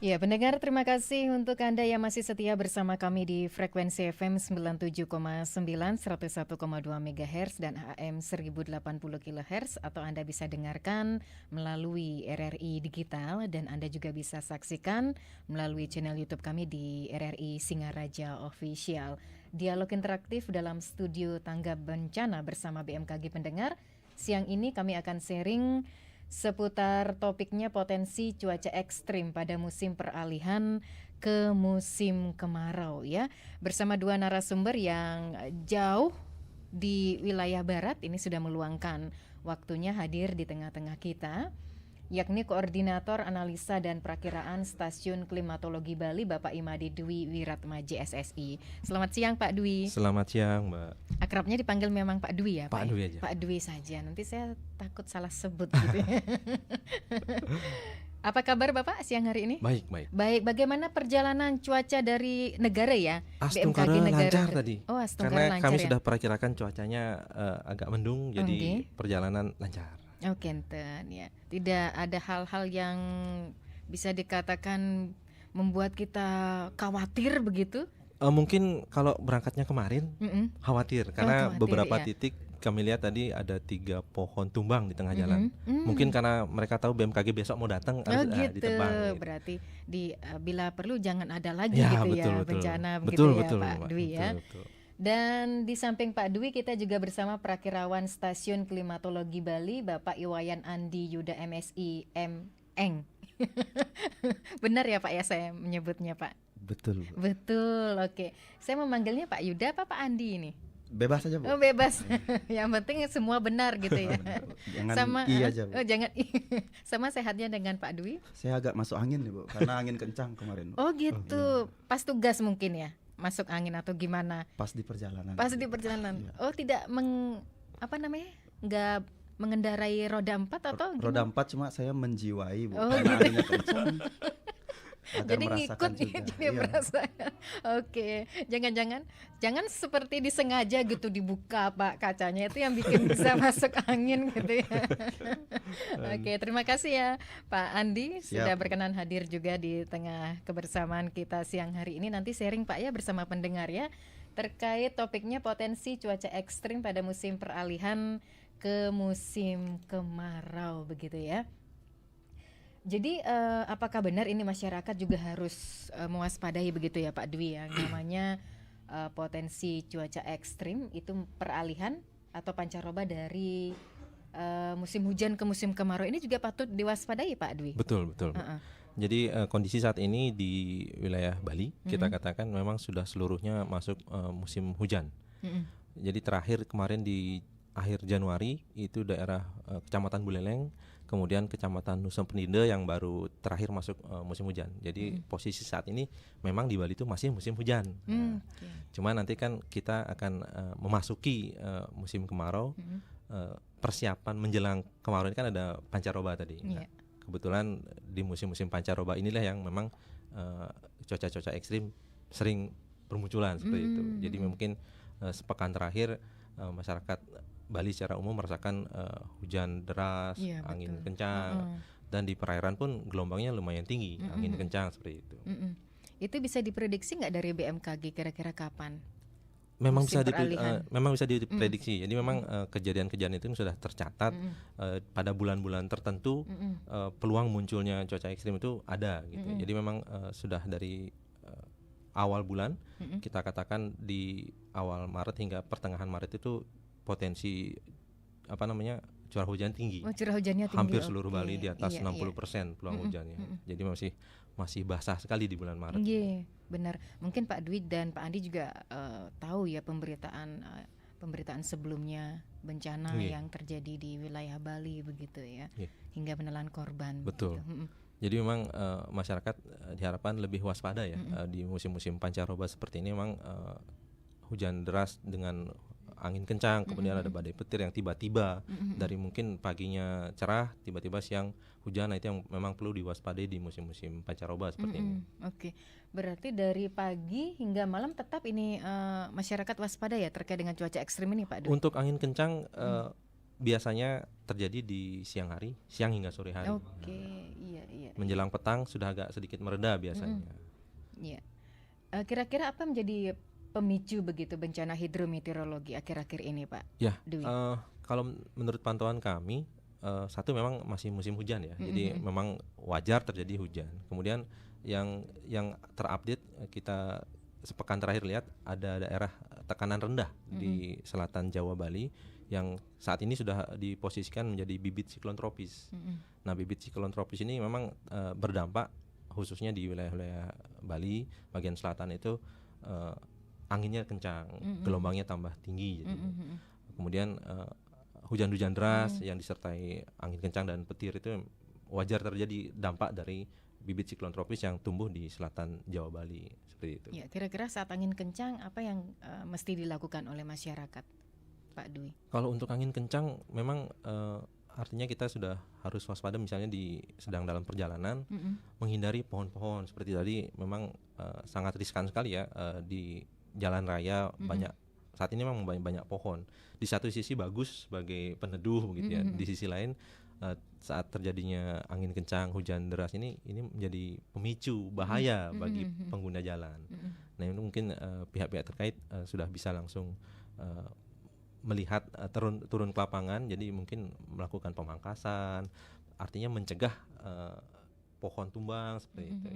Ya, pendengar, terima kasih untuk Anda yang masih setia bersama kami di frekuensi FM 97,9, 101,2 MHz dan AM 1080 kHz, atau Anda bisa dengarkan melalui RRI Digital, dan Anda juga bisa saksikan melalui channel YouTube kami di RRI Singaraja Official. Dialog interaktif dalam studio Tanggap Bencana bersama BMKG pendengar. Siang ini kami akan sharing seputar topiknya potensi cuaca ekstrim pada musim peralihan ke musim kemarau ya. Bersama dua narasumber yang jauh di wilayah barat ini sudah meluangkan waktunya hadir di tengah-tengah kita, yakni Koordinator Analisa dan Perakiraan Stasiun Klimatologi Bali Bapak Imadi Dwi Wiratmaji SSI. Selamat siang Pak Dwi. Selamat siang Mbak. Akrabnya dipanggil memang Pak Dwi ya Pak Pak? Dwi aja. Pak Dwi saja, nanti saya takut salah sebut gitu. Apa kabar Bapak siang hari ini? Baik. Baik, bagaimana perjalanan cuaca dari negara ya? Astunggara lancar tadi. Oh, Astunggara Karena lancar kami ya? sudah perakirakan cuacanya agak mendung, jadi perjalanan lancar. Oke, enten ya. Tidak ada hal-hal yang bisa dikatakan membuat kita khawatir begitu? Mungkin kalau berangkatnya kemarin khawatir karena khawatir, beberapa ya. titik kami lihat tadi ada 3 pohon tumbang di tengah jalan. Mungkin karena mereka tahu BMKG besok mau datang harus gitu. ditebang. Gitu. Berarti bila perlu jangan ada lagi Ya, gitu betul, ya betul. bencana Betul, begitu betul, ya Pak Mbak. Dwi ya. Betul. Dan di samping Pak Dwi kita juga bersama Prakirawan Stasiun Klimatologi Bali Bapak Iwayan Andi Yuda MSI Eng. Benar ya Pak ya saya menyebutnya Pak? Betul. Betul, oke. Saya memanggilnya Pak Yuda apa Pak Andi ini? Bebas aja Bu. Oh bebas, yang penting semua benar gitu ya. Jangan Sama aja Bu. Oh jangan sama sehatnya dengan Pak Dwi? Saya agak masuk angin nih Bu, karena angin kencang kemarin Bu. Oh gitu, pas tugas mungkin ya, masuk angin atau gimana? Pas di perjalanan. Pas di perjalanan. Iya. Oh tidak nggak mengendarai roda 4 atau gimana? Roda 4 cuma saya menjiwai Bu, Oh, karena gitu. anginnya kencang. Agar Jadi merasakan ngikut juga. jadi Iya. merasakan. Oke, jangan seperti disengaja gitu dibuka Pak kacanya, itu yang bikin bisa masuk angin gitu ya. Oke, terima kasih ya Pak Andi sudah Siap. berkenan hadir juga di tengah kebersamaan kita siang hari ini. Nanti sharing Pak ya bersama pendengar ya terkait topiknya potensi cuaca ekstrim pada musim peralihan ke musim kemarau begitu ya. Jadi apakah benar ini masyarakat juga harus mewaspadai begitu ya Pak Dwi ya, namanya potensi cuaca ekstrim itu peralihan atau pancaroba dari musim hujan ke musim kemarau ini juga patut diwaspadai Pak Dwi? Betul. Jadi kondisi saat ini di wilayah Bali kita katakan memang sudah seluruhnya masuk musim hujan. Jadi terakhir kemarin di akhir Januari itu daerah Kecamatan Buleleng, kemudian Kecamatan Nusa Penida yang baru terakhir masuk musim hujan. Jadi posisi saat ini memang di Bali itu masih musim hujan. Cuma nanti kan kita akan memasuki musim kemarau. Persiapan menjelang kemarau ini kan ada pancaroba tadi. Nah, kebetulan di musim-musim pancaroba inilah yang memang cuaca-cuaca ekstrim sering bermunculan seperti itu. Jadi mungkin sepekan terakhir masyarakat Bali secara umum merasakan hujan deras, angin kencang, dan di perairan pun gelombangnya lumayan tinggi, angin kencang seperti itu. Itu bisa diprediksi nggak dari BMKG kira-kira kapan? Memang bisa diprediksi. Jadi memang kejadian-kejadian itu sudah tercatat pada bulan-bulan tertentu. Peluang munculnya cuaca ekstrim itu ada gitu. Jadi memang sudah dari awal bulan kita katakan di awal Maret hingga pertengahan Maret itu potensi curah hujan tinggi. Oh, curah hujannya tinggi. Hampir seluruh Bali di atas 60% peluang hujannya. Jadi masih basah sekali di bulan Maret. Iya, benar. Mungkin Pak Dwi dan Pak Andi juga tahu ya pemberitaan sebelumnya bencana yang terjadi di wilayah Bali begitu ya, hingga menelan korban. Betul. Begitu. Jadi memang masyarakat diharapkan lebih waspada ya di musim-musim pancaroba seperti ini. Memang hujan deras dengan angin kencang, kemudian ada badai petir yang tiba-tiba dari mungkin paginya cerah, tiba-tiba siang hujan. Nah itu yang memang perlu diwaspadai di musim-musim pancaroba seperti ini. Oke, berarti dari pagi hingga malam tetap ini masyarakat waspada ya terkait dengan cuaca ekstrim ini Pak Dwi? Untuk angin kencang biasanya terjadi di siang hari, siang hingga sore hari. Oke, iya. Menjelang petang sudah agak sedikit mereda biasanya. Iya. Kira-kira apa menjadi pemicu begitu bencana hidrometeorologi akhir-akhir ini, Pak Ya, Dwi? kalau menurut pantauan kami, satu memang masih musim hujan ya, jadi memang wajar terjadi hujan. Kemudian yang terupdate, kita sepekan terakhir lihat ada daerah tekanan rendah di selatan Jawa Bali yang saat ini sudah diposisikan menjadi bibit siklon tropis. Nah, bibit siklon tropis ini memang berdampak khususnya di wilayah-wilayah Bali bagian selatan itu, anginnya kencang, gelombangnya tambah tinggi. Kemudian hujan-hujan deras yang disertai angin kencang dan petir itu wajar terjadi dampak dari bibit siklon tropis yang tumbuh di selatan Jawa Bali seperti itu. Ya, kira-kira saat angin kencang apa yang mesti dilakukan oleh masyarakat, Pak Dwi? Kalau untuk angin kencang memang artinya kita sudah harus waspada, misalnya sedang dalam perjalanan, menghindari pohon-pohon seperti tadi. Memang sangat riskan sekali ya, di jalan raya banyak saat ini memang banyak pohon. Di satu sisi bagus sebagai peneduh begitu ya. Di sisi lain saat terjadinya angin kencang, hujan deras ini menjadi pemicu bahaya bagi pengguna jalan. Nah, ini mungkin pihak-pihak terkait sudah bisa langsung melihat, turun ke lapangan, jadi mungkin melakukan pemangkasan, artinya mencegah pohon tumbang seperti itu.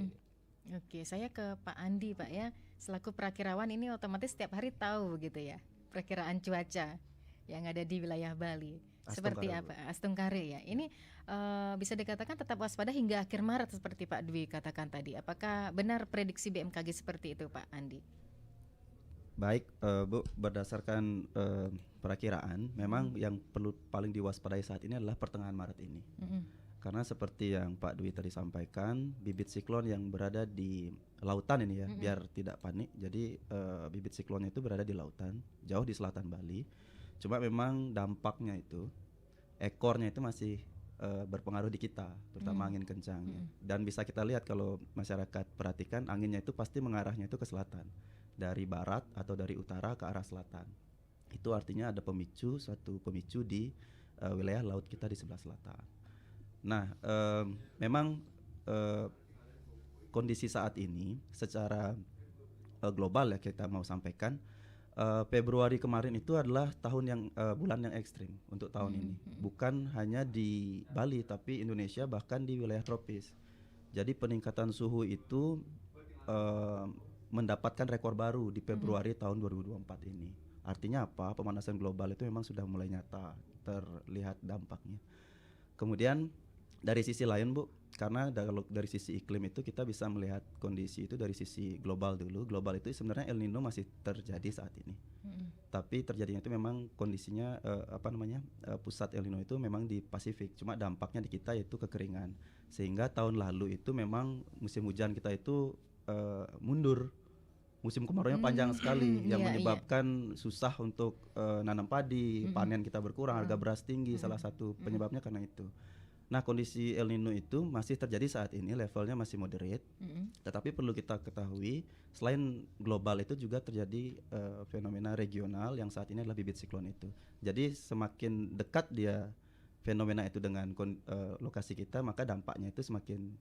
Oke, saya ke Pak Andi, Pak ya. Selaku perakirawan ini otomatis setiap hari tahu gitu ya perakiraan cuaca yang ada di wilayah Bali. Seperti apa? Astungkare ya. Ini bisa dikatakan tetap waspada hingga akhir Maret seperti Pak Dwi katakan tadi. Apakah benar prediksi BMKG seperti itu, Pak Andi? Baik, Bu, berdasarkan perakiraan, memang yang perlu paling diwaspadai saat ini adalah pertengahan Maret ini. Karena seperti yang Pak Dwi tadi sampaikan, bibit siklon yang berada di lautan ini ya, biar tidak panik. Jadi bibit siklon itu berada di lautan, jauh di selatan Bali. Cuma memang dampaknya itu, ekornya itu masih berpengaruh di kita, terutama angin kencangnya. Dan bisa kita lihat kalau masyarakat perhatikan, anginnya itu pasti mengarahnya itu ke selatan, dari barat atau dari utara ke arah selatan. Itu artinya ada suatu pemicu di wilayah laut kita di sebelah selatan. Nah, memang kondisi saat ini secara global ya kita mau sampaikan, Februari kemarin itu adalah bulan yang ekstrim untuk tahun ini. Bukan hanya di Bali tapi Indonesia, bahkan di wilayah tropis. Jadi peningkatan suhu itu mendapatkan rekor baru di Februari tahun 2024 ini. Artinya apa? Pemanasan global itu memang sudah mulai nyata terlihat dampaknya. Kemudian dari sisi lain, Bu, karena dari sisi iklim itu kita bisa melihat kondisi itu dari sisi global dulu. Global itu sebenarnya El Nino masih terjadi saat ini. Tapi terjadinya itu memang kondisinya pusat El Nino itu memang di Pasifik. Cuma dampaknya di kita yaitu kekeringan. Sehingga tahun lalu itu memang musim hujan kita itu mundur. Musim kemaraunya panjang sekali yang menyebabkan susah untuk nanam padi, panen kita berkurang, harga beras tinggi, salah satu penyebabnya karena itu. Nah, kondisi El Nino itu masih terjadi saat ini, levelnya masih moderate. Tetapi perlu kita ketahui, selain global itu juga terjadi fenomena regional yang saat ini adalah bibit siklon itu. Jadi semakin dekat dia fenomena itu dengan lokasi kita, maka dampaknya itu semakin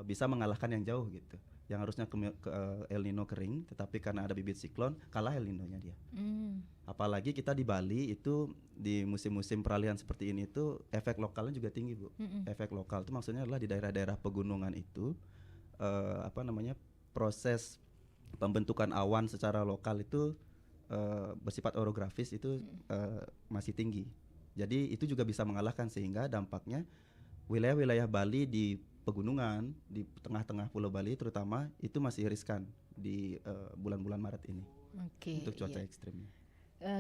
bisa mengalahkan yang jauh gitu. Yang harusnya ke El Nino kering, tetapi karena ada bibit siklon, kalah El Nino-nya dia. Apalagi kita di Bali itu di musim-musim peralihan seperti ini itu efek lokalnya juga tinggi, Bu. Efek lokal itu maksudnya adalah di daerah-daerah pegunungan itu proses pembentukan awan secara lokal itu bersifat orografis itu masih tinggi. Jadi itu juga bisa mengalahkan, sehingga dampaknya wilayah-wilayah Bali di pegunungan di tengah-tengah Pulau Bali terutama itu masih riskan di bulan-bulan Maret ini untuk cuaca ekstrimnya.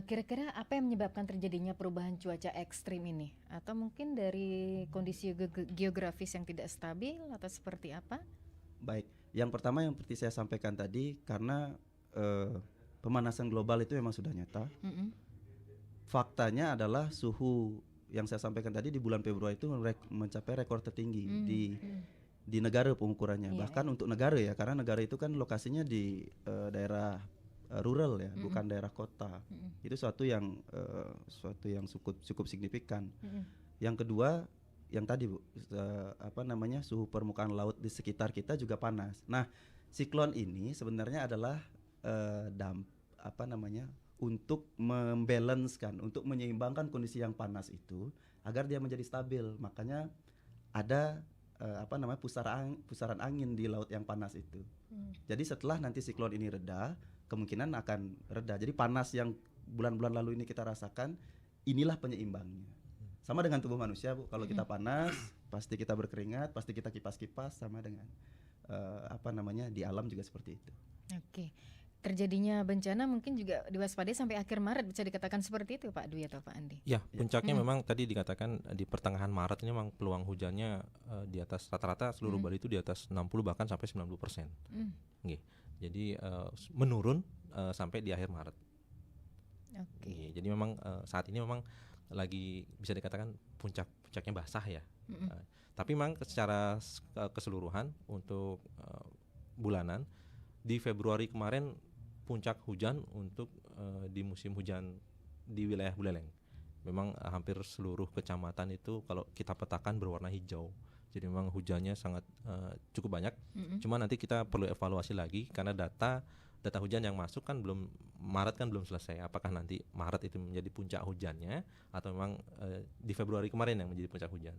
Kira-kira apa yang menyebabkan terjadinya perubahan cuaca ekstrim ini? Atau mungkin dari kondisi geografis yang tidak stabil atau seperti apa? Baik, yang pertama yang seperti saya sampaikan tadi, karena pemanasan global itu memang sudah nyata. Faktanya adalah suhu yang saya sampaikan tadi di bulan Februari itu mencapai rekor tertinggi di negara pengukurannya. Bahkan untuk negara ya, karena negara itu kan lokasinya di daerah rural ya, bukan daerah kota. Itu suatu yang cukup signifikan. Yang kedua, yang tadi Bu, suhu permukaan laut di sekitar kita juga panas. Nah, siklon ini sebenarnya adalah untuk membalancekan, untuk menyeimbangkan kondisi yang panas itu agar dia menjadi stabil. Makanya ada pusaran angin di laut yang panas itu. Jadi setelah nanti siklon ini reda, kemungkinan akan reda. Jadi panas yang bulan-bulan lalu ini kita rasakan, inilah penyeimbangnya. Sama dengan tubuh manusia Bu, kalau kita panas pasti kita berkeringat, pasti kita kipas-kipas, sama dengan di alam juga seperti itu. Oke. Terjadinya bencana mungkin juga diwaspadai sampai akhir Maret, bisa dikatakan seperti itu Pak Dwi atau Pak Andi? Ya, puncaknya memang tadi dikatakan di pertengahan Maret ini memang peluang hujannya di atas rata-rata seluruh Bali itu di atas 60 bahkan sampai 90%. Nggih. Jadi menurun sampai di akhir Maret. Oke. Jadi memang saat ini memang lagi bisa dikatakan puncaknya basah ya. Tapi memang secara keseluruhan untuk bulanan di Februari kemarin puncak hujan untuk di musim hujan di wilayah Buleleng. Memang hampir seluruh kecamatan itu kalau kita petakan berwarna hijau. Jadi memang hujannya sangat cukup banyak. Cuma nanti kita perlu evaluasi lagi karena data hujan yang masuk kan Maret kan belum selesai. Apakah nanti Maret itu menjadi puncak hujannya atau memang di Februari kemarin yang menjadi puncak hujan.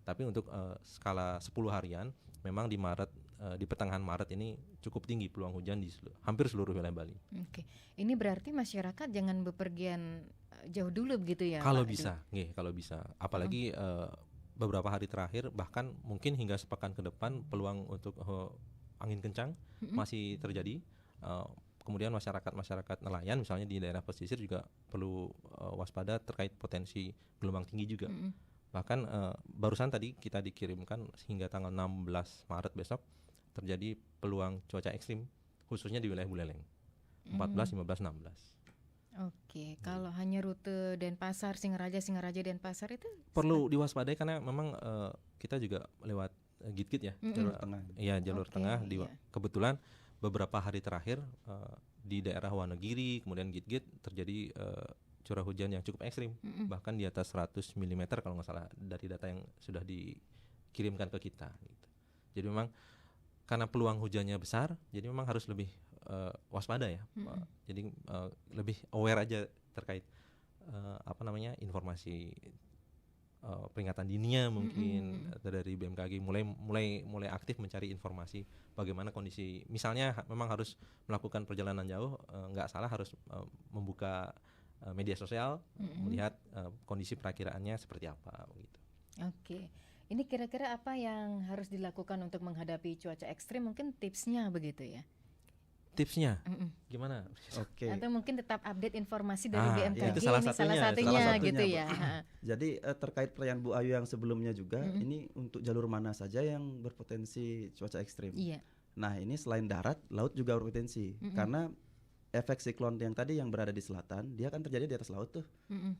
Tapi untuk skala 10 harian memang di pertengahan Maret ini cukup tinggi peluang hujan di hampir seluruh wilayah Bali. Oke. Ini berarti masyarakat jangan bepergian jauh dulu begitu ya? Kalau bisa, kalau bisa. Apalagi beberapa hari terakhir bahkan mungkin hingga sepekan ke depan peluang untuk angin kencang masih terjadi. Kemudian masyarakat nelayan misalnya di daerah pesisir juga perlu waspada terkait potensi gelombang tinggi juga. Bahkan barusan tadi kita dikirimkan hingga tanggal 16 Maret besok terjadi peluang cuaca ekstrim khususnya di wilayah Buleleng 14, 15, 16. Oke, kalau hanya rute Denpasar, Singaraja Denpasar itu perlu diwaspadai karena memang kita juga lewat Git-Git ya, jalur tengah. Iya, jalur tengah kebetulan beberapa hari terakhir di daerah Wonogiri kemudian Git-Git terjadi curah hujan yang cukup ekstrim, bahkan di atas 100 mm kalau nggak salah dari data yang sudah dikirimkan ke kita gitu. Jadi memang karena peluang hujannya besar, jadi memang harus lebih waspada ya. Jadi lebih aware aja terkait informasi peringatan dininya mungkin dari BMKG mulai aktif mencari informasi bagaimana kondisi. Misalnya memang harus melakukan perjalanan jauh, nggak salah harus membuka media sosial, melihat kondisi perakiraannya seperti apa begitu. Oke. Ini kira-kira apa yang harus dilakukan untuk menghadapi cuaca ekstrim? Mungkin tipsnya begitu ya? Tipsnya gimana? Oke. Atau mungkin tetap update informasi dari BMKG, itu salah satunya gitu ya. Jadi terkait pertanyaan Bu Ayu yang sebelumnya juga, ini untuk jalur mana saja yang berpotensi cuaca ekstrim? Iya. Nah ini selain darat, laut juga berpotensi karena efek siklon yang tadi yang berada di selatan, dia akan terjadi di atas laut tuh.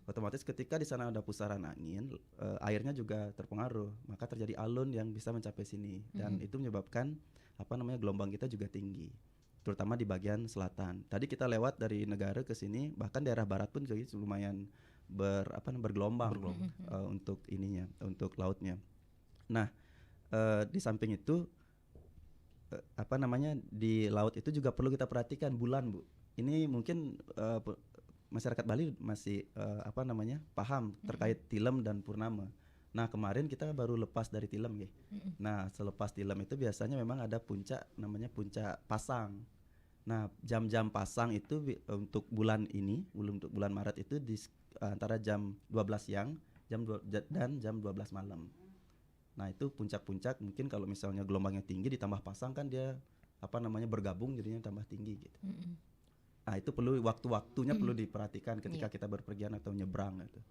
Otomatis ketika di sana ada pusaran angin, airnya juga terpengaruh, maka terjadi alun yang bisa mencapai sini dan itu menyebabkan gelombang kita juga tinggi, terutama di bagian selatan. Tadi kita lewat dari negara ke sini, bahkan daerah barat pun juga lumayan bergelombang. Untuk ininya, untuk lautnya. Nah, di samping itu di laut itu juga perlu kita perhatikan bulan, Bu. Ini mungkin masyarakat Bali masih paham terkait tilem dan purnama. Nah, kemarin kita baru lepas dari tilem ya. Nah, selepas tilem itu biasanya memang ada puncak namanya puncak pasang. Nah, jam-jam pasang itu untuk bulan ini, untuk bulan Maret itu di antara jam 12 siang dan jam 12 malam. Nah, itu puncak-puncak mungkin kalau misalnya gelombangnya tinggi ditambah pasang kan dia bergabung jadinya tambah tinggi gitu. Nah, itu perlu waktu-waktunya perlu diperhatikan ketika kita berpergian atau nyebrang gitu.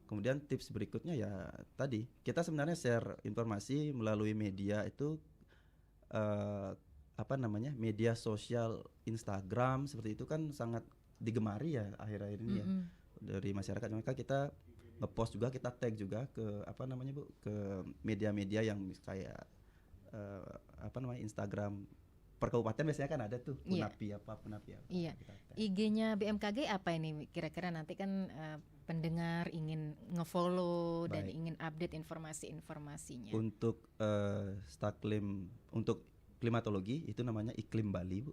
Kemudian tips berikutnya ya tadi kita sebenarnya share informasi melalui media itu media sosial Instagram seperti itu kan sangat digemari ya akhir-akhir ini ya dari masyarakat. Maka kita ngepost juga, kita tag juga ke ke media-media yang kayak Instagram per kabupaten biasanya kan ada tuh Iya. Punapi apa Punapi apa. Iya. Kita ada. IG-nya BMKG apa ini? Kira-kira nanti kan pendengar ingin ngefollow dan Baik. ingin update informasi-informasinya. Untuk Staklim untuk klimatologi itu namanya Iklim Bali, Bu.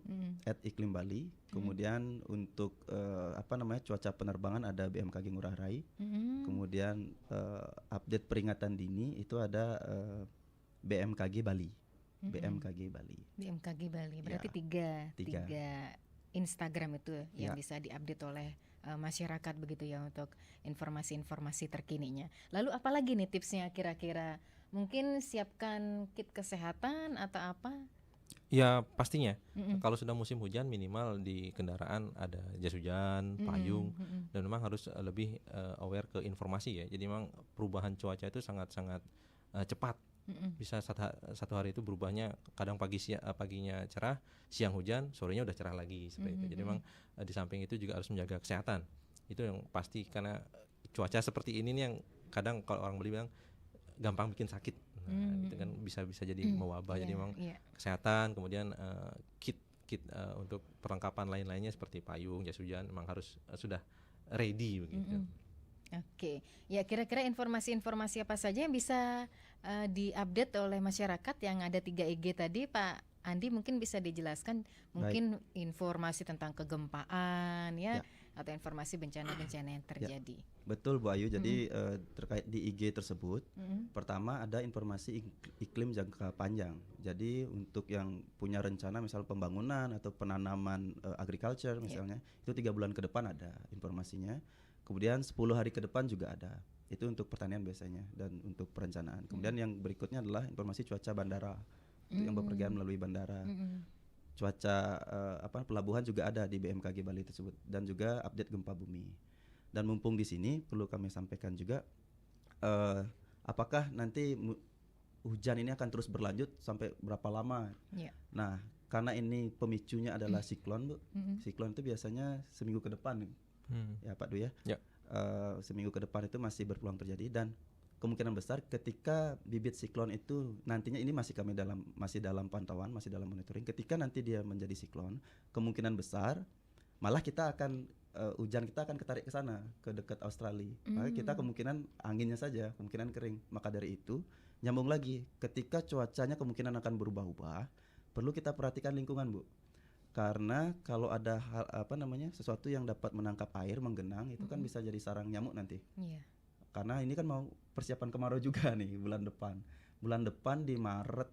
@iklim Bali. Kemudian untuk cuaca penerbangan ada BMKG Ngurah Rai. Kemudian update peringatan dini itu ada BMKG Bali. BMKG Bali. BMKG Bali. Berarti Ya, tiga Instagram itu yang Ya. bisa diupdate oleh masyarakat begitu ya untuk informasi-informasi terkininya. Lalu apalagi nih tipsnya kira-kira? Mungkin siapkan kit kesehatan atau apa? Ya pastinya kalau sudah musim hujan minimal di kendaraan ada jas hujan, payung, dan memang harus lebih aware ke informasi ya. Jadi memang perubahan cuaca itu sangat-sangat cepat. Bisa satu hari itu berubahnya, kadang paginya cerah, siang hujan, sorenya udah cerah lagi seperti itu. Jadi memang di samping itu juga harus menjaga kesehatan. Itu yang pasti, karena cuaca seperti ini nih yang kadang kalau orang beli bilang gampang bikin sakit. Itu kan bisa jadi mewabah. Jadi memang kesehatan, kemudian kit untuk perlengkapan lain-lainnya seperti payung, jas hujan memang harus sudah ready begitu. Oke, ya kira-kira informasi-informasi apa saja yang bisa diupdate oleh masyarakat yang ada 3 IG tadi, Pak Andi, mungkin bisa dijelaskan mungkin informasi tentang kegempaan ya, atau informasi bencana-bencana yang terjadi. Betul Bu Ayu, jadi terkait di IG tersebut, pertama ada informasi iklim jangka panjang. Jadi untuk yang punya rencana misal pembangunan atau penanaman agriculture misalnya, itu 3 bulan ke depan ada informasinya. Kemudian 10 hari ke depan juga ada. Itu untuk pertanian biasanya dan untuk perencanaan. Kemudian yang berikutnya adalah informasi cuaca bandara, untuk yang bepergian melalui bandara. Cuaca pelabuhan juga ada di BMKG Bali tersebut, dan juga update gempa bumi. Dan mumpung di sini perlu kami sampaikan juga apakah nanti hujan ini akan terus berlanjut sampai berapa lama? Nah, karena ini pemicunya adalah siklon, Bu. Siklon itu biasanya seminggu ke depan. Ya Pak Du ya. Seminggu ke depan itu masih berpeluang terjadi, dan kemungkinan besar ketika bibit siklon itu nantinya, ini masih dalam pantauan, masih dalam monitoring. Ketika nanti dia menjadi siklon, kemungkinan besar malah kita akan hujan kita akan ketarik ke sana, ke dekat Australia. Maka kita kemungkinan anginnya saja, kemungkinan kering. Maka dari itu nyambung lagi, ketika cuacanya kemungkinan akan berubah-ubah, perlu kita perhatikan lingkungan, Bu. Karena kalau ada sesuatu yang dapat menangkap air, menggenang, itu kan bisa jadi sarang nyamuk nanti. Karena ini kan mau persiapan kemarau juga nih bulan depan. Bulan depan di Maret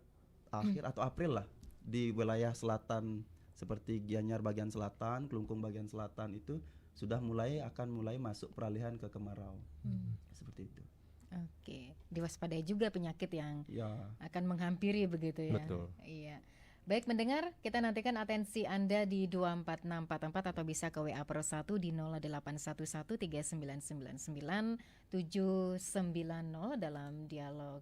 akhir atau April lah, di wilayah selatan seperti Gianyar bagian selatan, Kelungkung bagian selatan itu akan mulai masuk peralihan ke kemarau. Seperti itu. Oke, diwaspadai juga penyakit yang Ya. akan menghampiri begitu ya. Betul. Iya. Baik mendengar, kita nantikan atensi Anda di 24644 atau bisa ke WA Pro 1 di 08113999 dalam dialog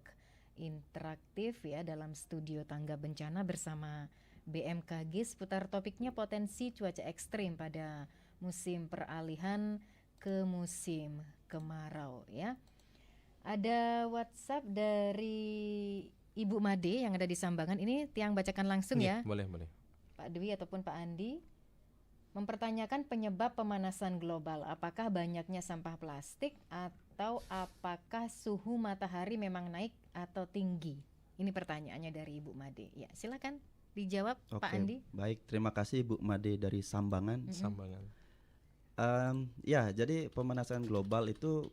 interaktif ya, dalam studio Tangga Bencana bersama BMKG seputar topiknya potensi cuaca ekstrim pada musim peralihan ke musim kemarau ya. Ada WhatsApp dari Ibu Made yang ada di Sambangan, ini tiang bacakan langsung ya. Boleh. Pak Dwi ataupun Pak Andi mempertanyakan penyebab pemanasan global. Apakah banyaknya sampah plastik atau apakah suhu matahari memang naik atau tinggi? Ini pertanyaannya dari Ibu Made. Ya, silakan dijawab Pak Andi. Baik, terima kasih Ibu Made dari Sambangan. Ya, jadi pemanasan global itu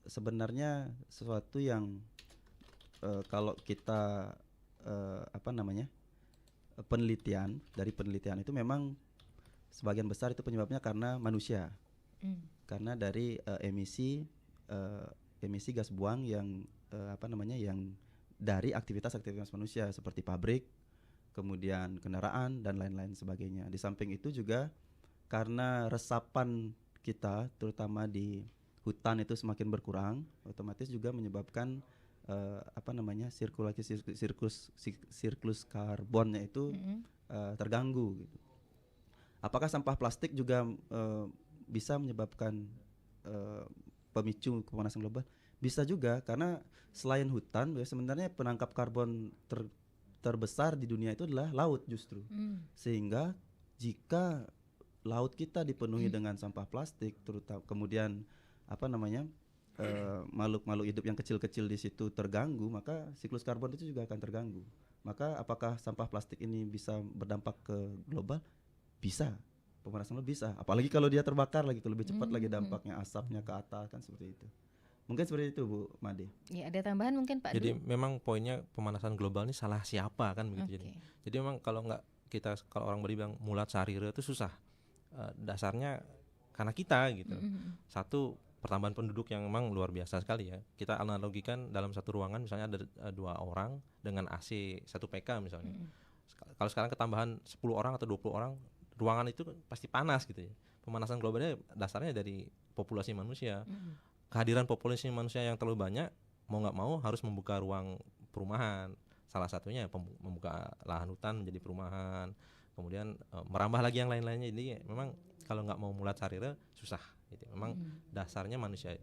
sebenarnya sesuatu yang kalau kita penelitian itu memang sebagian besar itu penyebabnya karena manusia, karena dari emisi gas buang yang yang dari aktivitas manusia seperti pabrik, kemudian kendaraan dan lain-lain sebagainya. Di samping itu juga karena resapan kita terutama di hutan itu semakin berkurang, otomatis juga menyebabkan siklus karbonnya itu terganggu gitu. Apakah sampah plastik juga bisa menyebabkan pemicu pemanasan global? Bisa juga, karena selain hutan sebenarnya penangkap karbon terbesar di dunia itu adalah laut justru. Sehingga jika laut kita dipenuhi dengan sampah plastik, terutama kemudian makhluk-makhluk hidup yang kecil-kecil di situ terganggu, maka siklus karbon itu juga akan terganggu. Maka apakah sampah plastik ini bisa berdampak ke global? Bisa. Pemanasan global bisa. Apalagi kalau dia terbakar lagi, itu lebih cepat lagi dampaknya, asapnya ke atas kan seperti itu. Mungkin seperti itu Bu Made. Ya, ada tambahan mungkin Pak Jadi Du? memang poinnya pemanasan global ini salah siapa kan begitu. Jadi memang kalau orang bilang mulat sarira itu susah. Dasarnya karena kita gitu. Satu, pertambahan penduduk yang memang luar biasa sekali ya. Kita analogikan dalam satu ruangan misalnya ada 2 orang dengan AC 1 PK misalnya. Kalau sekarang ketambahan 10 orang atau 20 orang, ruangan itu pasti panas gitu ya. Pemanasan globalnya dasarnya dari populasi manusia. Kehadiran populasi manusia yang terlalu banyak, mau nggak mau harus membuka ruang perumahan. Salah satunya membuka lahan hutan menjadi perumahan, kemudian merambah lagi yang lain-lainnya. Jadi memang kalau nggak mau mulat sarira susah gitu. Memang dasarnya manusia.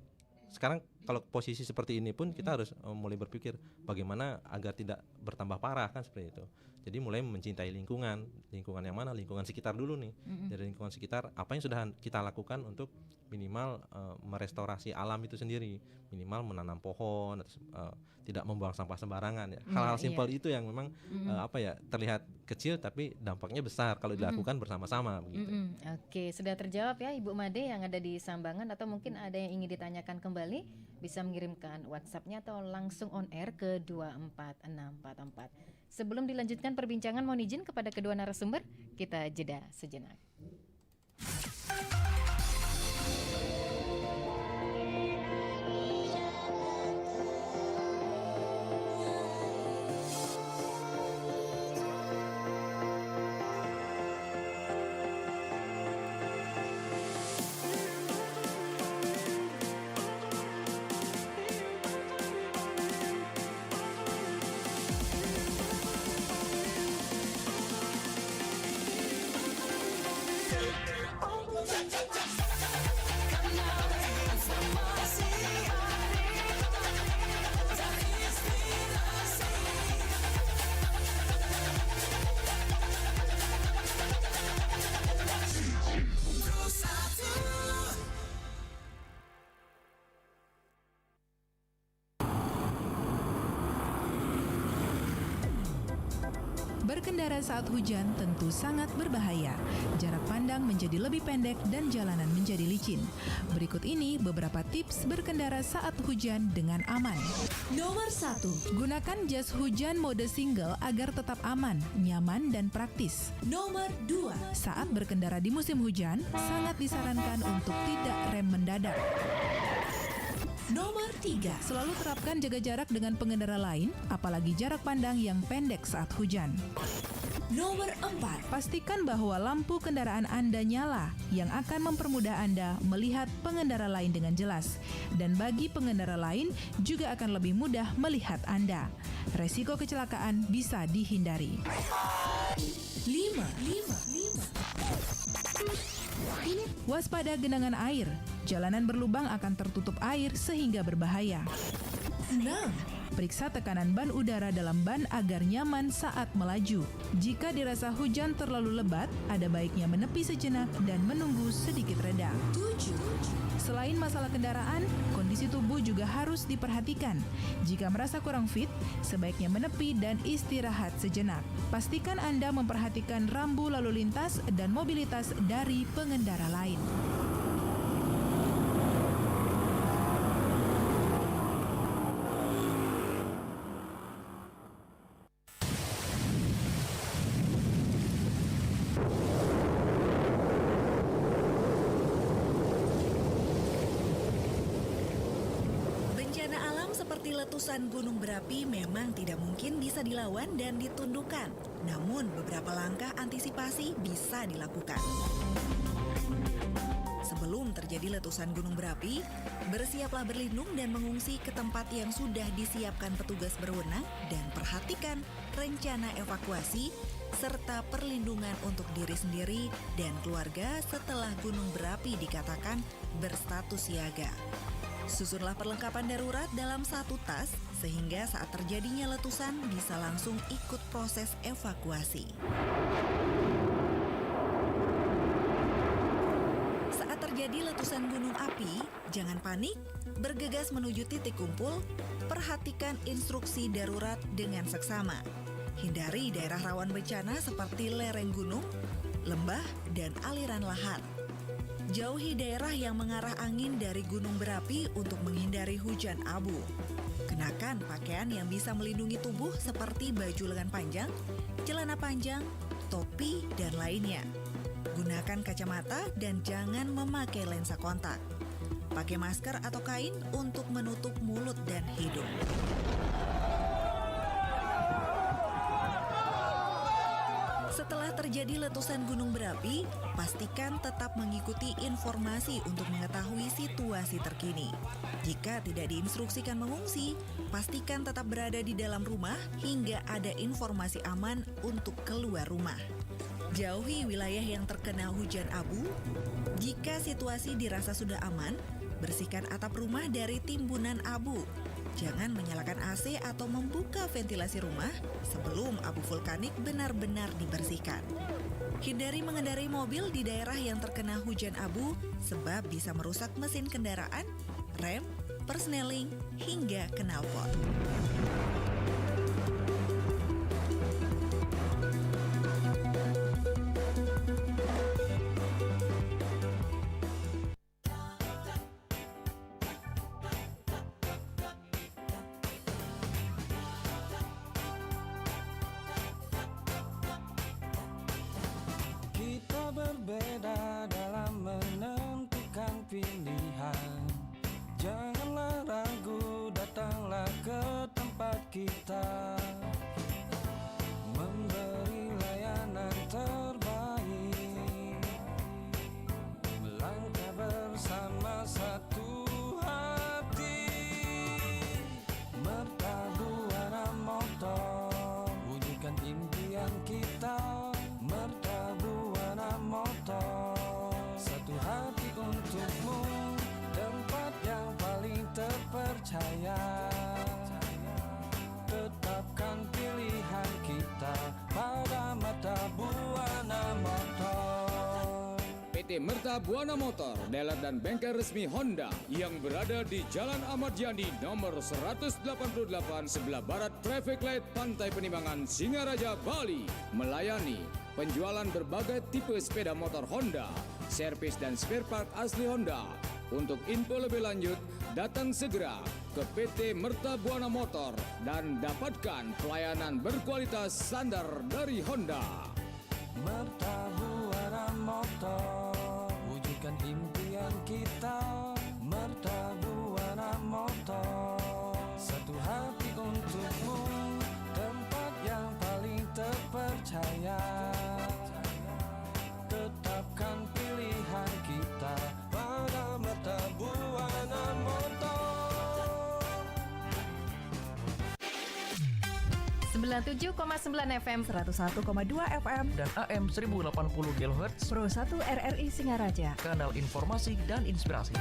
Sekarang kalau posisi seperti ini pun kita harus mulai berpikir bagaimana agar tidak bertambah parah kan seperti itu. Jadi mulai mencintai lingkungan yang mana? Lingkungan sekitar dulu nih. Dari lingkungan sekitar, apa yang sudah kita lakukan untuk minimal merestorasi alam itu sendiri, minimal menanam pohon, tidak membuang sampah sembarangan ya. Hal-hal simpel itu yang memang terlihat kecil tapi dampaknya besar kalau dilakukan bersama-sama begitu. Oke, sudah terjawab ya Ibu Made yang ada di Sambangan, atau mungkin ada yang ingin ditanyakan kembali, bisa mengirimkan WhatsApp-nya atau langsung on air ke 24644. Sebelum dilanjutkan perbincangan, mohon izin kepada kedua narasumber, kita jeda sejenak. Berkendara saat hujan tentu sangat berbahaya. Jarak pandang menjadi lebih pendek dan jalanan menjadi licin. Berikut ini beberapa tips berkendara saat hujan dengan aman. Nomor 1. Gunakan jas hujan mode single agar tetap aman, nyaman, dan praktis. Nomor 2. Saat berkendara di musim hujan, sangat disarankan untuk tidak rem mendadak. Nomor 3. Selalu terapkan jaga jarak dengan pengendara lain, apalagi jarak pandang yang pendek saat hujan. Nomor 4. Pastikan bahwa lampu kendaraan Anda nyala, yang akan mempermudah Anda melihat pengendara lain dengan jelas. Dan bagi pengendara lain juga akan lebih mudah melihat Anda. Resiko kecelakaan bisa dihindari. 5. Waspada genangan air. Jalanan berlubang akan tertutup air sehingga berbahaya. 6. Periksa tekanan ban udara dalam ban agar nyaman saat melaju. Jika dirasa hujan terlalu lebat, ada baiknya menepi sejenak dan menunggu sedikit reda. 7. Selain masalah kendaraan, kondisi tubuh juga harus diperhatikan. Jika merasa kurang fit, sebaiknya menepi dan istirahat sejenak. Pastikan Anda memperhatikan rambu lalu lintas dan mobilitas dari pengendara lain. Bencana alam seperti letusan gunung berapi memang tidak mungkin bisa dilawan dan ditundukkan. Namun beberapa langkah antisipasi bisa dilakukan. Sebelum terjadi letusan gunung berapi, bersiaplah berlindung dan mengungsi ke tempat yang sudah disiapkan petugas berwenang dan perhatikan rencana evakuasi serta perlindungan untuk diri sendiri dan keluarga setelah gunung berapi dikatakan berstatus siaga. Susunlah perlengkapan darurat dalam satu tas sehingga saat terjadinya letusan bisa langsung ikut proses evakuasi. Saat terjadi letusan gunung api, jangan panik, bergegas menuju titik kumpul, perhatikan instruksi darurat dengan seksama. Hindari daerah rawan bencana seperti lereng gunung, lembah, dan aliran lahar. Jauhi daerah yang mengarah angin dari gunung berapi untuk menghindari hujan abu. Kenakan pakaian yang bisa melindungi tubuh seperti baju lengan panjang, celana panjang, topi, dan lainnya. Gunakan kacamata dan jangan memakai lensa kontak. Pakai masker atau kain untuk menutup mulut dan hidung. Setelah terjadi letusan gunung berapi, pastikan tetap mengikuti informasi untuk mengetahui situasi terkini. Jika tidak diinstruksikan mengungsi, pastikan tetap berada di dalam rumah hingga ada informasi aman untuk keluar rumah. Jauhi wilayah yang terkena hujan abu. Jika situasi dirasa sudah aman, bersihkan atap rumah dari timbunan abu. Jangan menyalakan AC atau membuka ventilasi rumah sebelum abu vulkanik benar-benar dibersihkan. Hindari mengendarai mobil di daerah yang terkena hujan abu sebab bisa merusak mesin kendaraan, rem, persneling, hingga knalpot. Kita berbeda dalam menentukan pilihan. Janganlah ragu, datanglah ke tempat kita, memberi layanan terbaik, melangkah bersama satu hati. Mertabuana motor, wujudkan impian kita. Mertabuana motor, satu hati untukmu, tempat yang paling terpercaya. Tetapkan pilihan kita pada Mertabuana motor. PT Mertabuana Motor, dealer dan bengkel resmi Honda yang berada di Jalan Ahmad Yani nomor 188 sebelah barat Traffic Light Pantai Penimbangan, Singaraja, Bali, melayani penjualan berbagai tipe sepeda motor Honda, servis dan spare part asli Honda. Untuk info lebih lanjut, datang segera ke PT Mertabuana Motor dan dapatkan pelayanan berkualitas standar dari Honda. Mertabuana motor, wujudkan impian kita. Mertabuana motor, satu hati untukmu, tempat yang paling terpercaya. Tetapkan pilihan kita pada Mertabuana motor. 97,9 FM, 101,2 FM, dan AM 1080 kHz Pro 1 RRI Singaraja. kanal informasi dan inspirasi.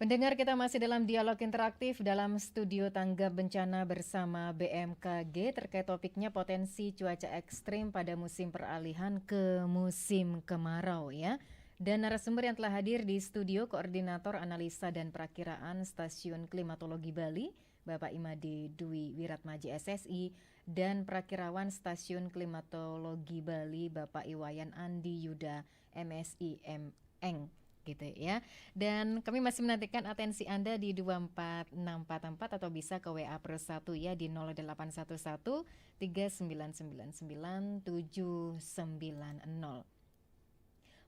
pendengar, kita masih dalam dialog interaktif dalam studio tanggap bencana bersama BMKG terkait topiknya potensi cuaca ekstrim pada musim peralihan ke musim kemarau ya. Dan narasumber yang telah hadir di studio, Koordinator Analisa dan Perakiraan Stasiun Klimatologi Bali, Bapak Imade Dwi Wiratmaji SSI, dan Perakirawan Stasiun Klimatologi Bali, Bapak Iwayan Andi Yuda MSI Eng, gitu ya. Dan kami masih menantikan atensi Anda di 24644 atau bisa ke WA Pro 1 ya di 0811 3999 790.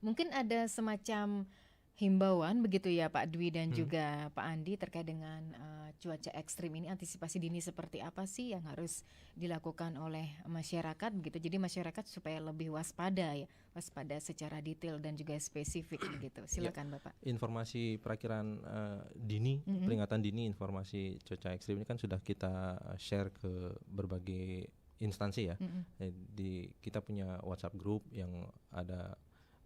Mungkin ada semacam himbauan begitu ya Pak Dwi dan juga Pak Andi terkait dengan cuaca ekstrim ini, antisipasi dini seperti apa sih yang harus dilakukan oleh masyarakat begitu. Jadi masyarakat supaya lebih waspada ya, waspada secara detail dan juga spesifik begitu. Silakan Ya, Bapak. informasi perakiraan dini, peringatan dini informasi cuaca ekstrim ini kan sudah kita share ke berbagai instansi ya. Kita punya WhatsApp group yang ada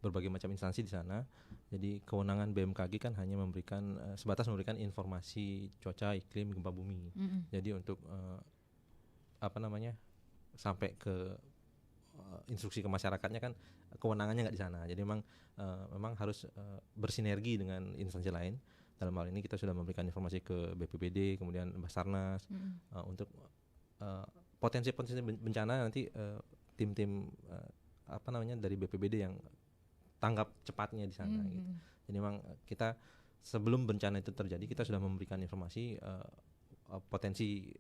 berbagai macam instansi di sana. Jadi kewenangan BMKG kan hanya sebatas memberikan informasi cuaca, iklim, gempa bumi. Jadi untuk sampai ke instruksi ke masyarakatnya kan kewenangannya nggak di sana. Jadi memang harus bersinergi dengan instansi lain. Dalam hal ini kita sudah memberikan informasi ke BPBD, kemudian Basarnas untuk potensi-potensi bencana nanti tim-tim dari BPBD yang tanggap cepatnya di sana gitu. Jadi memang kita sebelum bencana itu terjadi kita sudah memberikan informasi potensi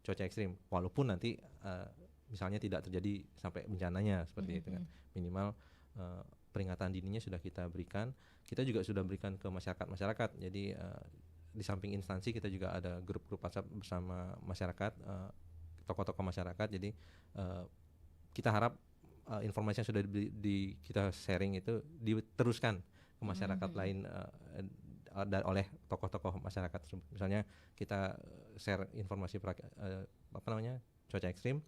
cuaca ekstrim, walaupun nanti misalnya tidak terjadi sampai bencananya seperti itu kan, minimal peringatan dininya sudah kita berikan. Kita juga sudah berikan ke masyarakat. Jadi di samping instansi kita juga ada grup-grup WhatsApp bersama masyarakat, tokoh-tokoh masyarakat. Jadi kita harap informasi yang sudah kita sharing itu diteruskan ke masyarakat lain oleh tokoh-tokoh masyarakat. Misalnya kita share informasi cuaca ekstrim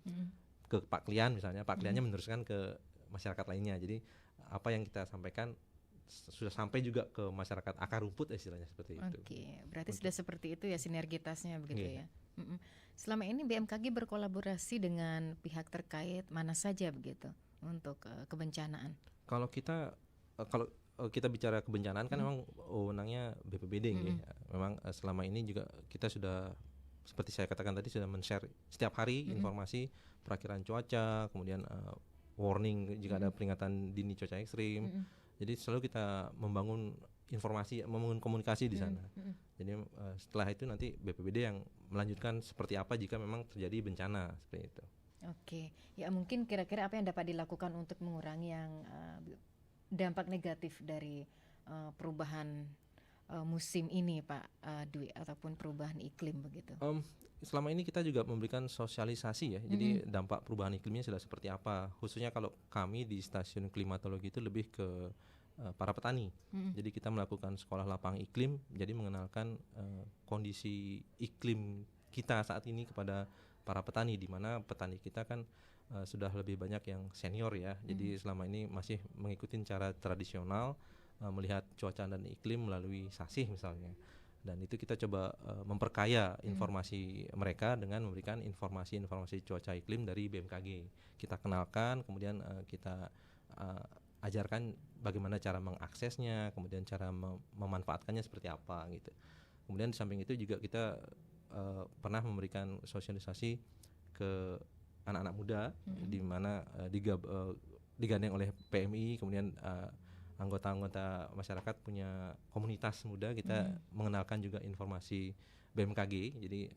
ke Pak Klian misalnya, Pak Kliannya meneruskan ke masyarakat lainnya. Jadi apa yang kita sampaikan sudah sampai juga ke masyarakat akar rumput istilahnya seperti itu. Oke, berarti sudah seperti itu ya sinergitasnya begitu ya. Selama ini BMKG berkolaborasi dengan pihak terkait mana saja begitu untuk kebencanaan? Kalau kita bicara kebencanaan kan memang wewenangnya BPBD ya. Memang selama ini juga kita sudah seperti saya katakan tadi sudah men-share setiap hari informasi perakiraan cuaca, kemudian warning jika ada peringatan dini cuaca ekstrim. Jadi selalu kita membangun komunikasi di sana. Jadi setelah itu nanti BPBD yang melanjutkan seperti apa jika memang terjadi bencana seperti itu. Oke, ya mungkin kira-kira apa yang dapat dilakukan untuk mengurangi yang dampak negatif dari perubahan musim ini Pak Dwi, ataupun perubahan iklim begitu? Selama ini kita juga memberikan sosialisasi ya. Jadi dampak perubahan iklimnya sudah seperti apa. Khususnya kalau kami di stasiun klimatologi itu lebih ke para petani. Jadi kita melakukan sekolah lapang iklim. Jadi mengenalkan kondisi iklim kita saat ini kepada para petani, di mana petani kita kan sudah lebih banyak yang senior ya. Jadi selama ini masih mengikuti cara tradisional melihat cuaca dan iklim melalui sasih misalnya. Dan itu kita coba memperkaya informasi mereka dengan memberikan informasi-informasi cuaca iklim dari BMKG. Kita kenalkan, kemudian kita ajarkan bagaimana cara mengaksesnya, kemudian cara memanfaatkannya seperti apa gitu. Kemudian di samping itu juga kita pernah memberikan sosialisasi ke anak-anak muda, di mana digandeng oleh PMI, kemudian anggota-anggota masyarakat punya komunitas muda. Kita mengenalkan juga informasi BMKG, jadi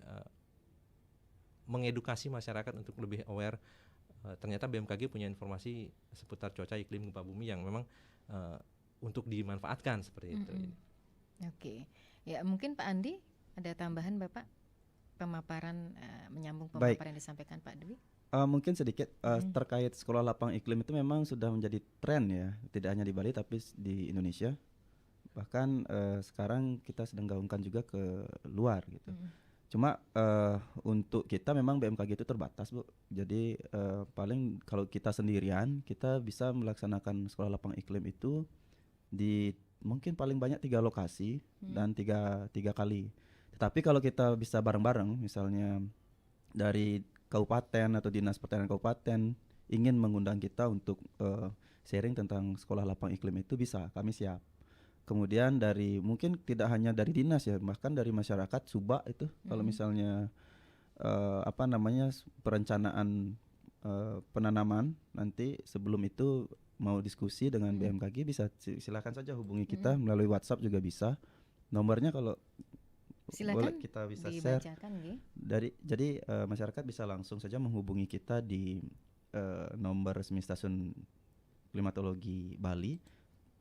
mengedukasi masyarakat untuk lebih aware. Ternyata BMKG punya informasi seputar cuaca, iklim, gempa bumi yang memang untuk dimanfaatkan seperti itu. Oke, ya mungkin Pak Andi ada tambahan Bapak pemaparan menyambung pemaparan yang disampaikan Pak Dwi? Mungkin sedikit terkait sekolah lapang iklim itu memang sudah menjadi tren ya, tidak hanya di Bali tapi di Indonesia. Bahkan sekarang kita sedang gaungkan juga ke luar gitu. Cuma untuk kita memang BMKG itu terbatas Bu. Jadi paling kalau kita sendirian kita bisa melaksanakan sekolah lapang iklim itu di mungkin paling banyak 3 lokasi dan tiga kali. Tetapi kalau kita bisa bareng-bareng, misalnya dari kabupaten atau dinas pertanian kabupaten ingin mengundang kita untuk sharing tentang sekolah lapang iklim itu bisa, kami siap. Kemudian dari mungkin tidak hanya dari dinas ya, bahkan dari masyarakat Subak itu kalau misalnya perencanaan penanaman nanti sebelum itu mau diskusi dengan BMKG bisa silakan saja hubungi kita melalui WhatsApp juga bisa. Nomornya kalau silakan boleh kita bisa share. Jadi masyarakat bisa langsung saja menghubungi kita di nomor resmi stasiun klimatologi Bali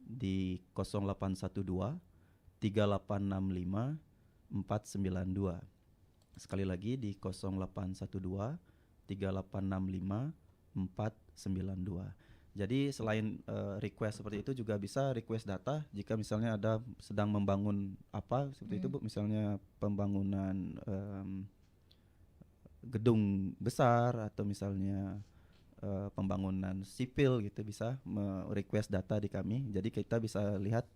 di 0812 3865 492. Sekali lagi di 0812 3865 492. Jadi selain request seperti itu juga bisa request data jika misalnya ada sedang membangun apa seperti itu Bu, misalnya pembangunan gedung besar atau misalnya pembangunan sipil gitu bisa request data di kami. Jadi kita bisa lihat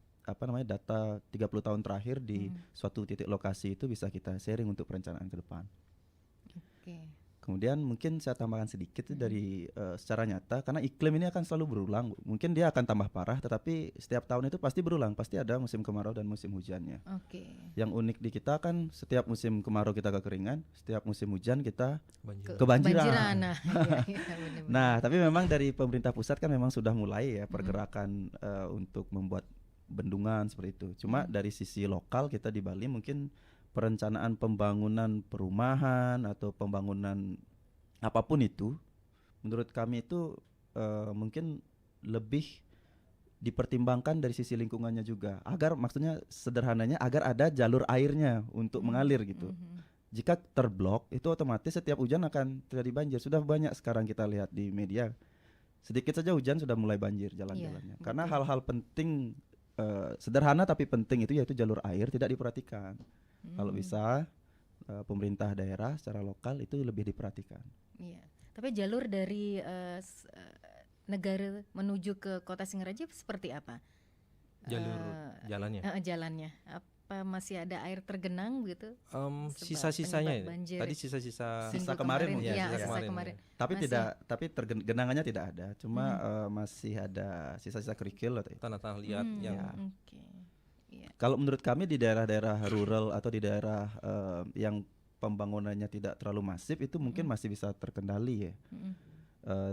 data 30 tahun terakhir di suatu titik lokasi itu bisa kita sharing untuk perencanaan ke depan. Oke. Kemudian mungkin saya tambahkan sedikit dari secara nyata, karena iklim ini akan selalu berulang. Mungkin dia akan tambah parah, tetapi setiap tahun itu pasti berulang, pasti ada musim kemarau dan musim hujannya. Oke. Yang unik di kita kan setiap musim kemarau kita kekeringan, setiap musim hujan kita Banjir. kebanjiran. Nah, iya, benar-benar. Nah, tapi memang dari pemerintah pusat kan memang sudah mulai ya pergerakan untuk membuat bendungan seperti itu. Cuma dari sisi lokal kita di Bali mungkin perencanaan pembangunan perumahan atau pembangunan apapun itu, menurut kami itu mungkin lebih dipertimbangkan dari sisi lingkungannya juga, agar maksudnya sederhananya agar ada jalur airnya untuk mengalir gitu. Jika terblok itu otomatis setiap hujan akan terjadi banjir. Sudah banyak sekarang kita lihat di media, sedikit saja hujan sudah mulai banjir jalan-jalannya. Karena hal-hal penting sederhana tapi penting itu yaitu jalur air tidak diperhatikan. Kalau bisa pemerintah daerah secara lokal itu lebih diperhatikan. Iya. Tapi jalur dari negara menuju ke Kota Singaraja seperti apa? Jalur jalannya. Jalannya. Apa masih ada air tergenang gitu? Sisa-sisanya penyebab banjir. tadi sisa-sisa Sisa kemarin mungkin. Iya, sisa sisa kemarin. kemarin. Tapi Masih- genangannya tidak ada, cuma masih ada sisa-sisa kerikil atau tanah-tanah liat yang Oke. Iya. kalau menurut kami di daerah-daerah rural atau di daerah yang pembangunannya tidak terlalu masif itu mungkin masih bisa terkendali ya.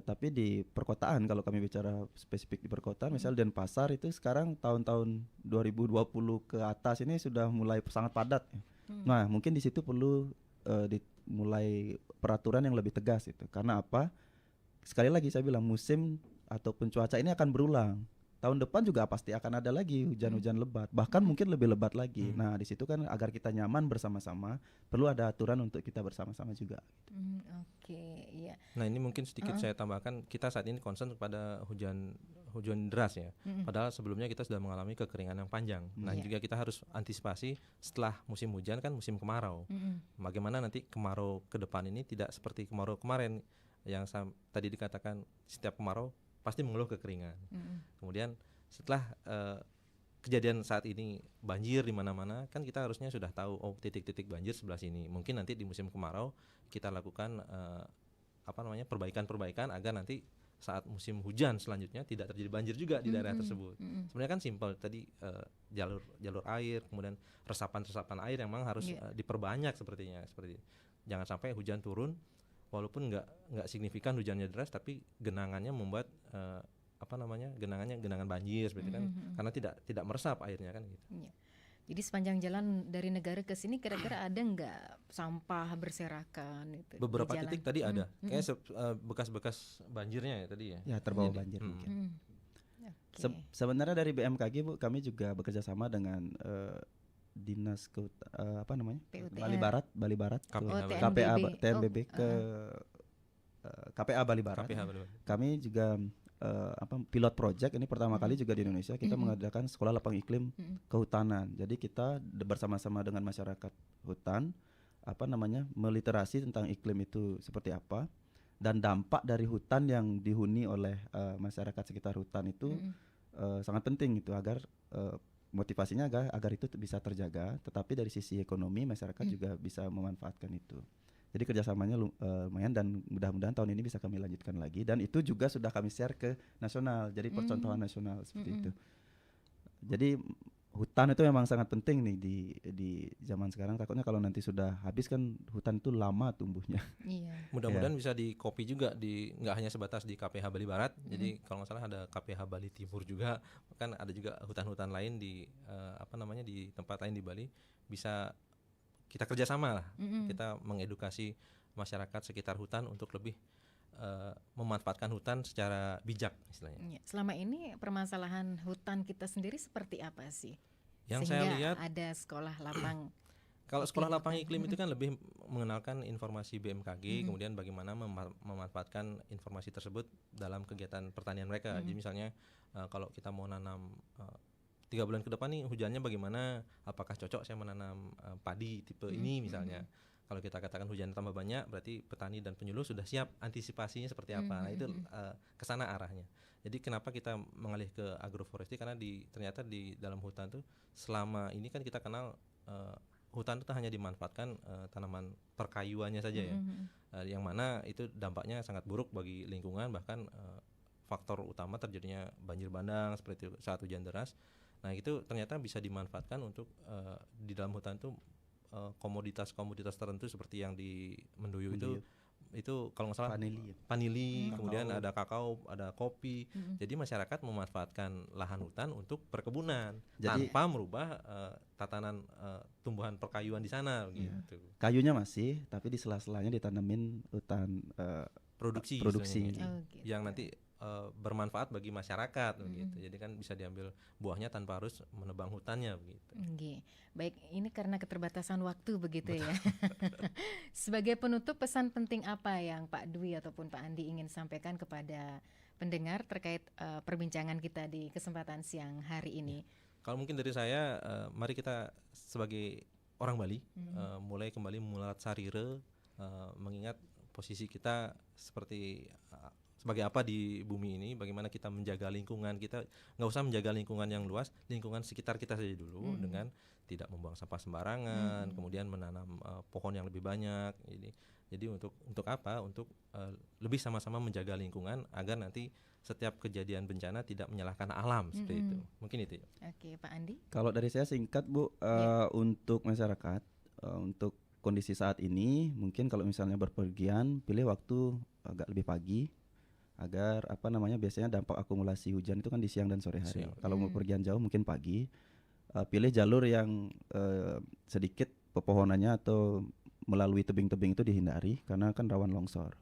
Tapi di perkotaan, kalau kami bicara spesifik di perkotaan, misal Denpasar itu sekarang tahun-tahun 2020 ke atas ini sudah mulai sangat padat. Nah, mungkin di situ perlu mulai peraturan yang lebih tegas itu. Karena apa? Sekali lagi saya bilang musim ataupun cuaca ini akan berulang. Tahun depan juga pasti akan ada lagi hujan-hujan lebat, bahkan mungkin lebih lebat lagi. Nah, di situ kan agar kita nyaman bersama-sama, perlu ada aturan untuk kita bersama-sama juga. Oke, iya. Nah, ini mungkin sedikit saya tambahkan, kita saat ini concern kepada hujan deras ya. Padahal sebelumnya kita sudah mengalami kekeringan yang panjang. Nah, juga kita harus antisipasi setelah musim hujan kan musim kemarau. Bagaimana nanti kemarau ke depan ini tidak seperti kemarau kemarin yang tadi dikatakan setiap kemarau pasti mengeluh kekeringan. Kemudian setelah kejadian saat ini banjir di mana-mana, kan kita harusnya sudah tahu titik-titik banjir sebelah sini. Mungkin nanti di musim kemarau kita lakukan perbaikan-perbaikan agar nanti saat musim hujan selanjutnya tidak terjadi banjir juga di daerah tersebut. Sebenarnya kan simpel tadi, jalur air, kemudian resapan air yang memang harus diperbanyak sepertinya. Jangan sampai hujan turun walaupun nggak signifikan hujannya deras, tapi genangannya membuat genangan banjir seperti kan, karena tidak meresap airnya kan gitu. Iya. Jadi sepanjang jalan dari negara ke sini kira-kira ada nggak sampah berserakan itu? Beberapa di jalan? titik tadi ada, kayak bekas-bekas banjirnya ya tadi ya. Ya, terbawa banjir mungkin. Oke. Sebenarnya dari BMKG Bu, kami juga bekerja sama dengan dinas PUTR. Bali Barat, KPH KPA TNBB. TNBB ke KPA Bali Barat. KPH betul. Kami juga pilot project ini pertama kali juga di Indonesia kita mengadakan sekolah lapang iklim kehutanan. Jadi kita bersama-sama dengan masyarakat hutan meliterasi tentang iklim itu seperti apa dan dampak dari hutan yang dihuni oleh masyarakat sekitar hutan itu sangat penting itu agar motivasinya agar itu bisa terjaga, tetapi dari sisi ekonomi masyarakat juga bisa memanfaatkan itu. Jadi kerjasamanya lumayan dan mudah-mudahan tahun ini bisa kami lanjutkan lagi, dan itu juga sudah kami share ke nasional, jadi percontohan nasional seperti itu. Jadi hutan itu memang sangat penting nih di zaman sekarang. Takutnya kalau nanti sudah habis kan hutan itu lama tumbuhnya. Iya. Mudah-mudahan bisa di copy juga nggak hanya sebatas di KPH Bali Barat. Jadi kalau nggak salah ada KPH Bali Timur juga, kan ada juga hutan-hutan lain di di tempat lain di Bali. Bisa kita kerjasama lah, kita mengedukasi masyarakat sekitar hutan untuk lebih memanfaatkan hutan secara bijak istilahnya. Iya. Selama ini permasalahan hutan kita sendiri seperti apa sih? Yang Sehingga saya lihat ada sekolah lapang. kalau sekolah lapang iklim itu kan lebih mengenalkan informasi BMKG, kemudian bagaimana memanfaatkan informasi tersebut dalam kegiatan pertanian mereka. Jadi misalnya kalau kita mau nanam 3 bulan ke depan nih hujannya bagaimana, apakah cocok saya menanam padi tipe ini misalnya. kalau kita katakan hujan tambah banyak, berarti petani dan penyuluh sudah siap antisipasinya seperti apa. Nah, itu ke sana arahnya. Jadi kenapa kita mengalih ke agroforestry, karena ternyata di dalam hutan tuh selama ini kan kita kenal hutan itu hanya dimanfaatkan tanaman perkayuannya saja ya. Yang mana itu dampaknya sangat buruk bagi lingkungan, bahkan faktor utama terjadinya banjir bandang seperti itu saat hujan deras. Nah, itu ternyata bisa dimanfaatkan untuk di dalam hutan itu komoditas-komoditas tertentu seperti yang di Mendoyo itu kalau nggak salah vanili, kemudian ada kakao, ada kopi. Jadi masyarakat memanfaatkan lahan hutan untuk perkebunan tanpa merubah tatanan tumbuhan perkayuan di sana gitu. Kayunya masih, tapi di sela-selanya ditanamin hutan produksi yang nanti bermanfaat bagi masyarakat begitu. Jadi kan bisa diambil buahnya tanpa harus menebang hutannya begitu. Baik, ini karena keterbatasan waktu begitu ya. Sebagai penutup, pesan penting apa yang Pak Dwi ataupun Pak Andi ingin sampaikan kepada pendengar terkait perbincangan kita di kesempatan siang hari ini? Kalau mungkin dari saya, mari kita sebagai orang Bali mulai kembali memulat sarire, mengingat posisi kita sebagai apa di bumi ini, bagaimana kita menjaga lingkungan kita. Nggak usah menjaga lingkungan yang luas, lingkungan sekitar kita saja dulu, dengan tidak membuang sampah sembarangan, kemudian menanam pohon yang lebih banyak. Jadi untuk apa? Untuk lebih sama-sama menjaga lingkungan agar nanti setiap kejadian bencana tidak menyalahkan alam seperti itu. Mungkin itu. Oke, Pak Andi. Kalau dari saya singkat Bu, untuk masyarakat, untuk kondisi saat ini, mungkin kalau misalnya berpergian, pilih waktu agak lebih pagi, agar biasanya dampak akumulasi hujan itu kan di siang dan sore hari. Kalau mau pergian jauh mungkin pagi, pilih jalur yang sedikit pepohonannya atau melalui tebing-tebing itu dihindari karena kan rawan longsor.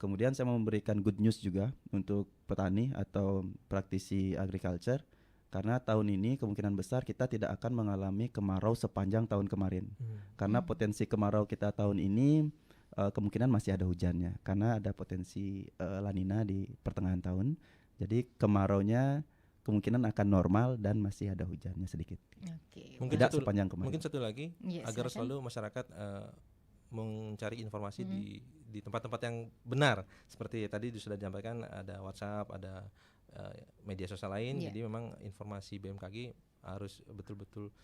Kemudian saya mau memberikan good news juga untuk petani atau praktisi agriculture, karena tahun ini kemungkinan besar kita tidak akan mengalami kemarau sepanjang tahun kemarin. Karena potensi kemarau kita tahun ini kemungkinan masih ada hujannya karena ada potensi La Nina di pertengahan tahun. Jadi kemaraunya kemungkinan akan normal dan masih ada hujannya sedikit. Mungkin tidak sepanjang kemarin. Mungkin satu lagi, agar selalu masyarakat mencari informasi di tempat-tempat yang benar. Seperti tadi sudah disampaikan, ada WhatsApp, ada media sosial lain. Jadi memang informasi BMKG harus betul-betul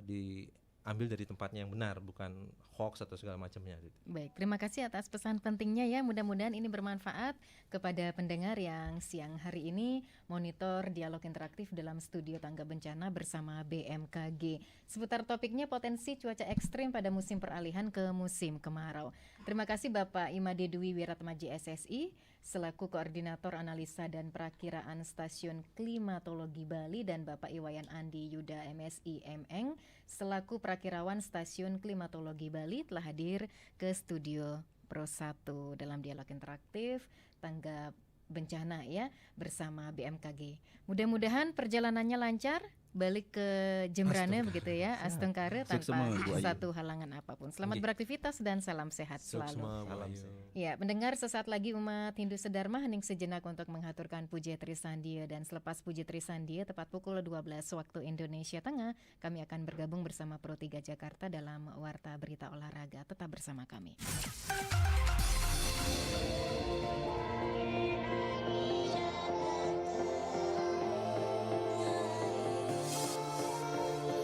diambil dari tempatnya yang benar, bukan hoax atau segala macamnya. Baik, terima kasih atas pesan pentingnya ya. Mudah-mudahan ini bermanfaat kepada pendengar yang siang hari ini monitor dialog interaktif dalam studio tangga bencana bersama BMKG. Seputar topiknya potensi cuaca ekstrim pada musim peralihan ke musim kemarau. Terima kasih Bapak Imade Dwi Wiratmaji SSI selaku Koordinator Analisa dan Perakiraan Stasiun Klimatologi Bali, dan Bapak Iwayan Andi Yuda MSI MN selaku Perakirawan Stasiun Klimatologi Bali telah hadir ke studio Pro 1 dalam dialog interaktif tangga bencana ya bersama BMKG. Mudah-mudahan perjalanannya lancar balik ke Jembrane begitu ya, Astungkare tanpa satu halangan apapun. Selamat beraktivitas dan salam sehat selalu. Ya, mendengar sesaat lagi umat Hindu Sedharma hening sejenak untuk mengaturkan puji Trisandia, dan selepas puji Trisandia tepat pukul 12 waktu Indonesia Tengah kami akan bergabung bersama Pro 3 Jakarta dalam Warta Berita Olahraga. Tetap bersama kami.